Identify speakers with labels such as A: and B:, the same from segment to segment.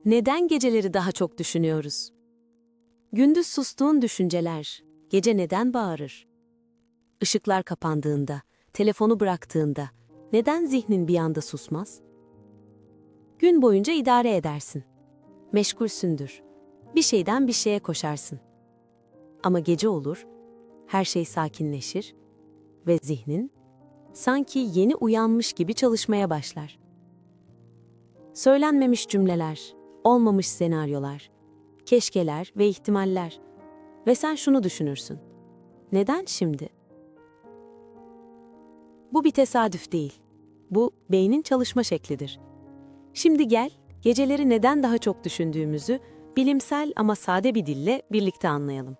A: Neden geceleri daha çok düşünüyoruz? Gündüz sustuğun düşünceler, gece neden bağırır? Işıklar kapandığında, telefonu bıraktığında, neden zihnin bir anda susmaz? Gün boyunca idare edersin. Meşgulsündür. Bir şeyden bir şeye koşarsın. Ama gece olur, her şey sakinleşir ve zihnin sanki yeni uyanmış gibi çalışmaya başlar. Söylenmemiş cümleler, olmamış senaryolar, keşkeler ve ihtimaller. Ve sen şunu düşünürsün. Neden şimdi? Bu bir tesadüf değil. Bu beynin çalışma şeklidir. Şimdi gel, geceleri neden daha çok düşündüğümüzü bilimsel ama sade bir dille birlikte anlayalım.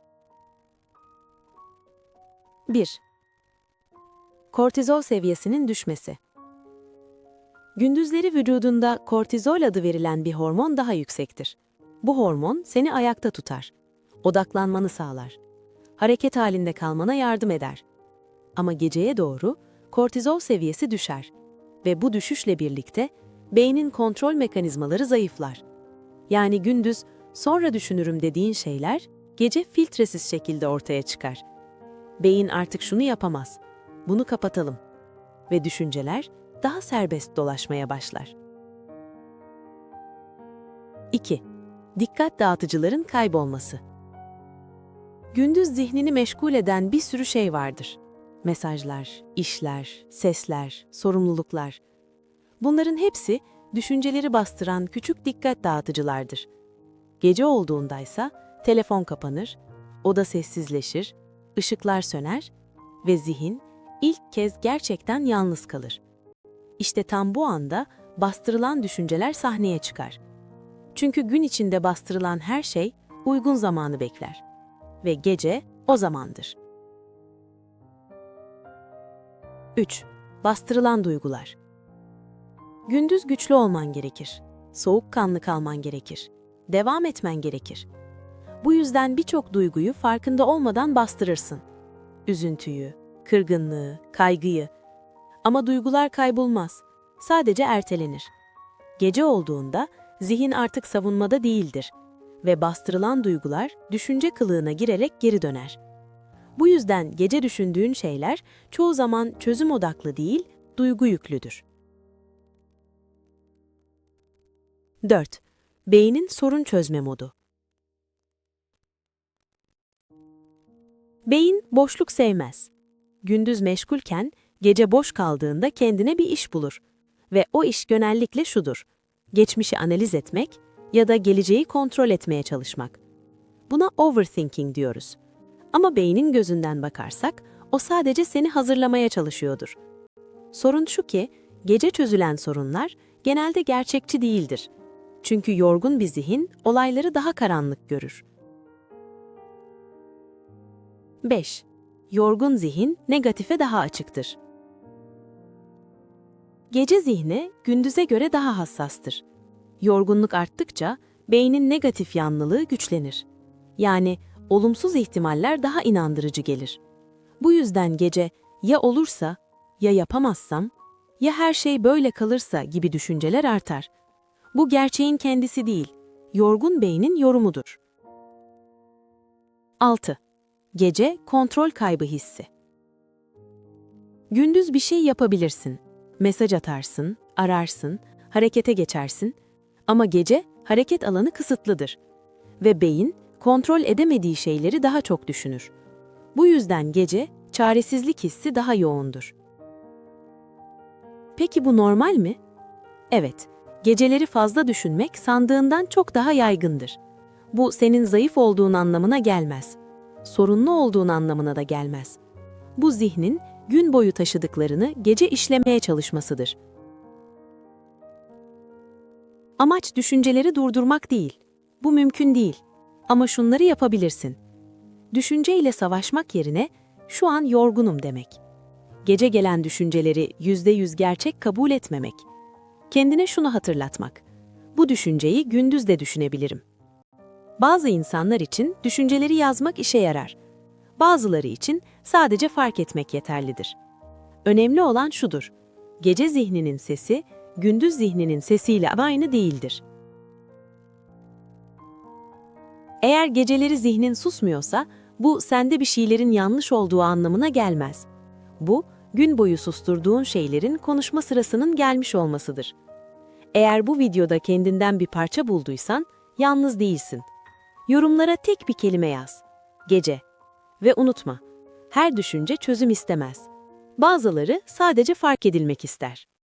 A: 1. Kortizol seviyesinin düşmesi. Gündüzleri vücudunda kortizol adı verilen bir hormon daha yüksektir. Bu hormon seni ayakta tutar, odaklanmanı sağlar, hareket halinde kalmana yardım eder. Ama geceye doğru kortizol seviyesi düşer ve bu düşüşle birlikte beynin kontrol mekanizmaları zayıflar. Yani gündüz sonra düşünürüm dediğin şeyler gece filtresiz şekilde ortaya çıkar. Beyin artık şunu yapamaz, bunu kapatalım ve düşünceler daha serbest dolaşmaya başlar. 2. Dikkat dağıtıcıların kaybolması. Gündüz zihnini meşgul eden bir sürü şey vardır. Mesajlar, işler, sesler, sorumluluklar. Bunların hepsi düşünceleri bastıran küçük dikkat dağıtıcılardır. Gece olduğundaysa telefon kapanır, oda sessizleşir, ışıklar söner ve zihin ilk kez gerçekten yalnız kalır. İşte tam bu anda bastırılan düşünceler sahneye çıkar. Çünkü gün içinde bastırılan her şey uygun zamanı bekler. Ve gece o zamandır. 3. Bastırılan duygular. Gündüz güçlü olman gerekir. Soğukkanlı kalman gerekir. Devam etmen gerekir. Bu yüzden birçok duyguyu farkında olmadan bastırırsın. Üzüntüyü, kırgınlığı, kaygıyı. Ama duygular kaybolmaz. Sadece ertelenir. Gece olduğunda zihin artık savunmada değildir ve bastırılan duygular düşünce kılığına girerek geri döner. Bu yüzden gece düşündüğün şeyler çoğu zaman çözüm odaklı değil, duygu yüklüdür. 4. Beynin sorun çözme modu. Beyin boşluk sevmez. Gündüz meşgulken gece boş kaldığında kendine bir iş bulur. Ve o iş genellikle şudur: geçmişi analiz etmek ya da geleceği kontrol etmeye çalışmak. Buna overthinking diyoruz. Ama beynin gözünden bakarsak, o sadece seni hazırlamaya çalışıyordur. Sorun şu ki, gece çözülen sorunlar genelde gerçekçi değildir. Çünkü yorgun bir zihin olayları daha karanlık görür. 5. Yorgun zihin negatife daha açıktır. Gece zihni gündüze göre daha hassastır. Yorgunluk arttıkça beynin negatif yanlılığı güçlenir. Yani olumsuz ihtimaller daha inandırıcı gelir. Bu yüzden gece ya olursa, ya yapamazsam, ya her şey böyle kalırsa gibi düşünceler artar. Bu gerçeğin kendisi değil, yorgun beynin yorumudur. 6. Gece kontrol kaybı hissi. Gündüz bir şey yapabilirsin. Mesaj atarsın, ararsın, harekete geçersin. Ama gece hareket alanı kısıtlıdır. Ve beyin kontrol edemediği şeyleri daha çok düşünür. Bu yüzden gece çaresizlik hissi daha yoğundur. Peki bu normal mi? Evet, geceleri fazla düşünmek sandığından çok daha yaygındır. Bu senin zayıf olduğun anlamına gelmez. Sorunlu olduğun anlamına da gelmez. Bu zihnin gün boyu taşıdıklarını gece işlemeye çalışmasıdır. Amaç düşünceleri durdurmak değil. Bu mümkün değil. Ama şunları yapabilirsin. Düşünceyle savaşmak yerine şu an yorgunum demek. Gece gelen düşünceleri %100 gerçek kabul etmemek. Kendine şunu hatırlatmak: bu düşünceyi gündüz de düşünebilirim. Bazı insanlar için düşünceleri yazmak işe yarar. Bazıları için sadece fark etmek yeterlidir. Önemli olan şudur: gece zihninin sesi, gündüz zihninin sesiyle aynı değildir. Eğer geceleri zihnin susmuyorsa, bu sende bir şeylerin yanlış olduğu anlamına gelmez. Bu, gün boyu susturduğun şeylerin konuşma sırasının gelmiş olmasıdır. Eğer bu videoda kendinden bir parça bulduysan, yalnız değilsin. Yorumlara tek bir kelime yaz. Gece. Ve unutma, her düşünce çözüm istemez. Bazıları sadece fark edilmek ister.